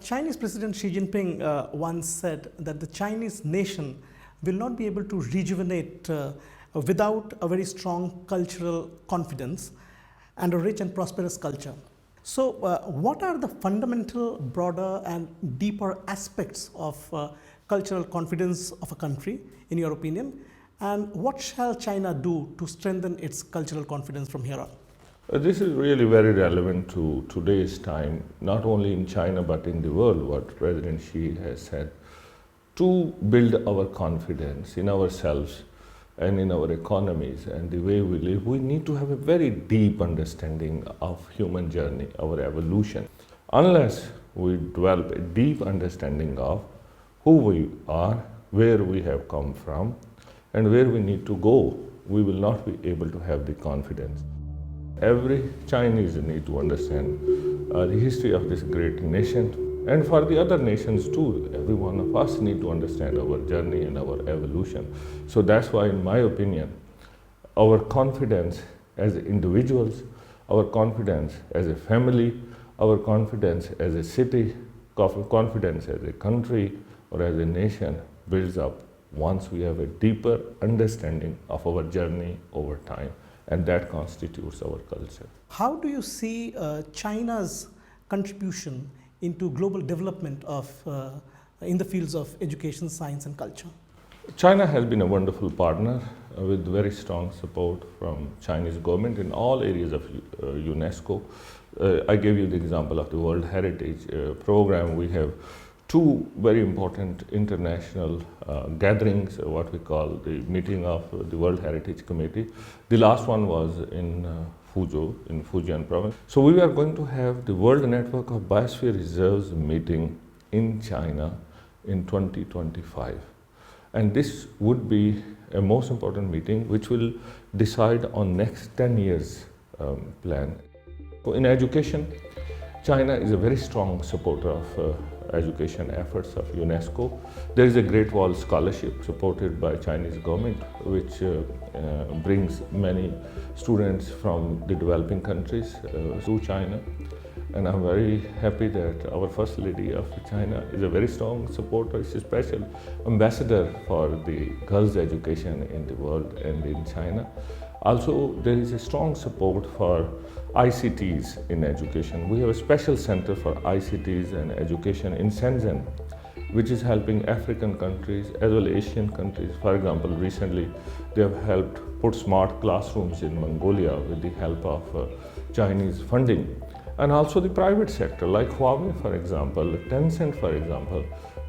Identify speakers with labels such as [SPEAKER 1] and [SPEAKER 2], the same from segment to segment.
[SPEAKER 1] Chinese President Xi Jinping once said that the Chinese nation will not be able to rejuvenate without a very strong cultural confidence and a rich and prosperous culture. So what are the fundamental, broader and deeper aspects of cultural confidence of a country, in your opinion? And what shall China do to strengthen its cultural confidence from here on?
[SPEAKER 2] This is really very relevant to today's time, not only in China but in the world, what President Xi has said. To build our confidence in ourselves and in our economies and the way we live, we need to have a very deep understanding of human journey, our evolution. Unless we develop a deep understanding of who we are, where we have come from, and where we need to go, we will not be able to have the confidence. Every Chinese need to understand the history of this great nation, and for the other nations too. Every one of us need to understand our journey and our evolution. So that's why, in my opinion, our confidence as individuals, our confidence as a family, our confidence as a city, confidence as a country or as a nation builds up once we have a deeper understanding of our journey over time. And that constitutes our culture.
[SPEAKER 1] How do you see China's contribution into global development of in the fields of education, science and culture?
[SPEAKER 2] China has been a wonderful partner with very strong support from Chinese government in all areas of UNESCO. I gave you the example of the World Heritage Program. We have two very important international gatherings, what we call the meeting of the World Heritage Committee. The last one was in Fuzhou, in Fujian province. So we are going to have the World Network of Biosphere Reserves meeting in China in 2025. And this would be a most important meeting which will decide on next 10 years plan. So in education, China is a very strong supporter of education efforts of UNESCO. There is a Great Wall Scholarship supported by Chinese government, which brings many students from the developing countries to China. And I'm very happy that our First Lady of China is a very strong supporter. She's a special ambassador for the girls' education in the world and in China. Also, there is a strong support for ICTs in education. We have a special center for ICTs and education in Shenzhen, which is helping African countries as well as Asian countries. For example, recently they have helped put smart classrooms in Mongolia with the help of Chinese funding. And also the private sector, like Huawei, for example, Tencent, for example,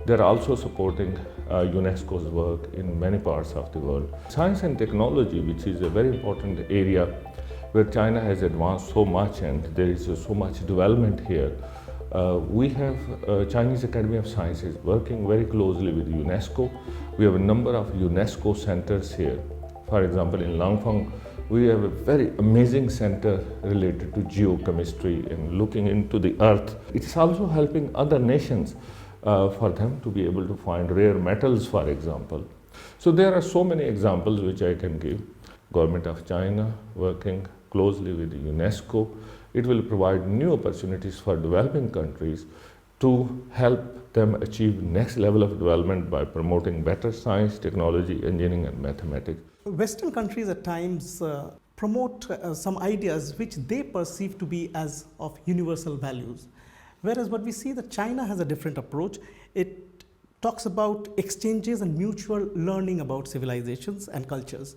[SPEAKER 2] they're also supporting UNESCO's work in many parts of the world. Science and technology, which is a very important area where China has advanced so much and there is so much development here. We have Chinese Academy of Sciences working very closely with UNESCO. We have a number of UNESCO centers here. For example, in Langfang, we have a very amazing center related to geochemistry and looking into the earth. It's also helping other nations for them to be able to find rare metals, for example. So there are so many examples which I can give. Government of China working closely with UNESCO. It will provide new opportunities for developing countries to help them achieve next level of development by promoting better science, technology, engineering and mathematics.
[SPEAKER 1] Western countries at times promote some ideas which they perceive to be as of universal values. Whereas what we see that China has a different approach. It talks about exchanges and mutual learning about civilizations and cultures.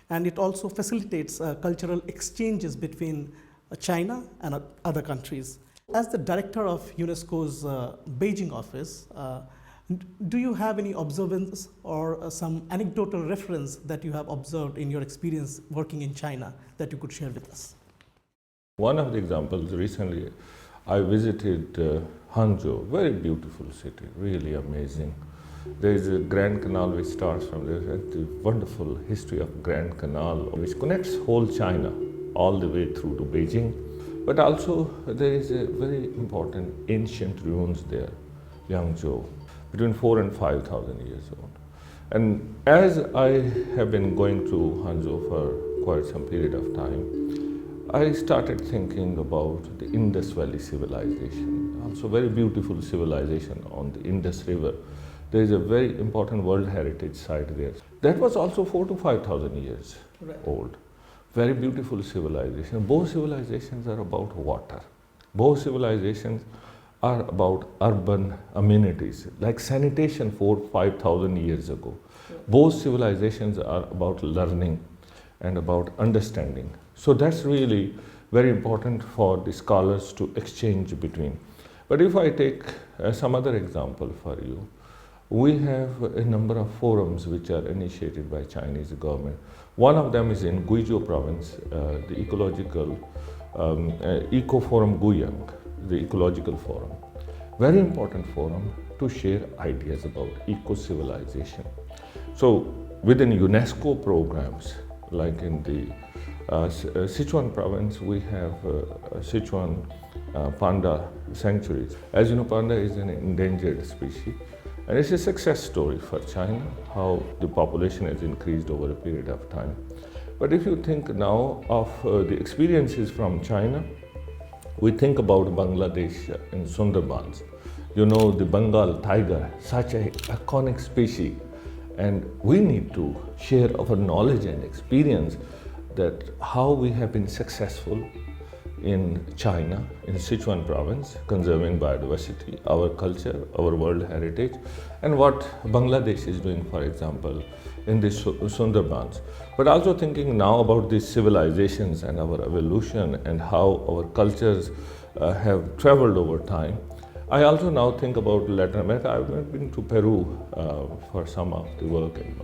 [SPEAKER 1] And it also facilitates cultural exchanges between China and other countries. As the director of UNESCO's Beijing office, do you have any observance or some anecdotal reference that you have observed in your experience working in China that you could share with us?
[SPEAKER 2] One of the examples, recently I visited Hangzhou, very beautiful city, really amazing. There is a Grand Canal which starts from there, the wonderful history of Grand Canal which connects whole China all the way through to Beijing. But also there is a very important ancient ruins there, Yangzhou, between 4,000 and 5,000 years old. And as I have been going to Hangzhou for quite some period of time, I started thinking about the Indus Valley civilization, also very beautiful civilization on the Indus River. There is a very important World Heritage Site there. That was also 4 to 5,000 years old. Very beautiful civilization. Both civilizations are about water. Both civilizations are about urban amenities, like sanitation 4,000-5,000 years ago. Both civilizations are about learning and about understanding. So that's really very important for the scholars to exchange between. But if I take some other example for you, we have a number of forums which are initiated by Chinese government. One of them is in Guizhou province, the ecological Eco Forum Guiyang, the ecological forum. Very important forum to share ideas about eco-civilization. So within UNESCO programs, like in the Sichuan province, we have Sichuan panda sanctuaries. As you know, panda is an endangered species, and it's a success story for China, how the population has increased over a period of time. But if you think now of the experiences from China, we think about Bangladesh and Sundarbans. You know, the Bengal tiger, such an iconic species, and we need to share our knowledge and experience that how we have been successful in China, in Sichuan province, conserving biodiversity, our culture, our world heritage, and what Bangladesh is doing, for example, in the Sundarbans. But also thinking now about these civilizations and our evolution and how our cultures have traveled over time. I also now think about Latin America. I've been to Peru for some of the work in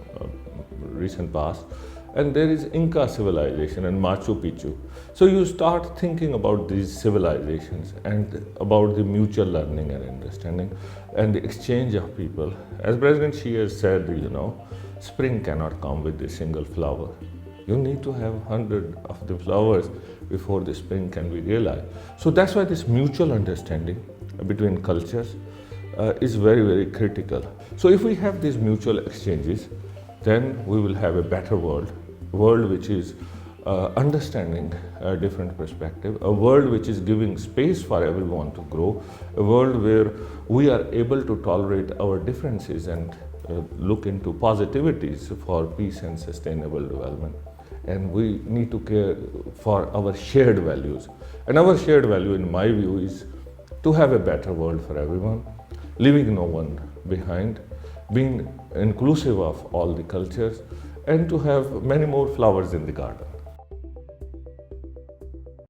[SPEAKER 2] recent past. And there is Inca civilization and Machu Picchu. So you start thinking about these civilizations and about the mutual learning and understanding and the exchange of people. As President Xi has said, you know, spring cannot come with a single flower. You need to have 100 of the flowers before the spring can be realized. So that's why this mutual understanding between cultures is very, very critical. So if we have these mutual exchanges, then we will have a better world which is understanding a different perspective, a world which is giving space for everyone to grow, a world where we are able to tolerate our differences and look into positivities for peace and sustainable development. And we need to care for our shared values. And our shared value, in my view, is to have a better world for everyone, leaving no one behind, being inclusive of all the cultures, and to have many more flowers in the garden.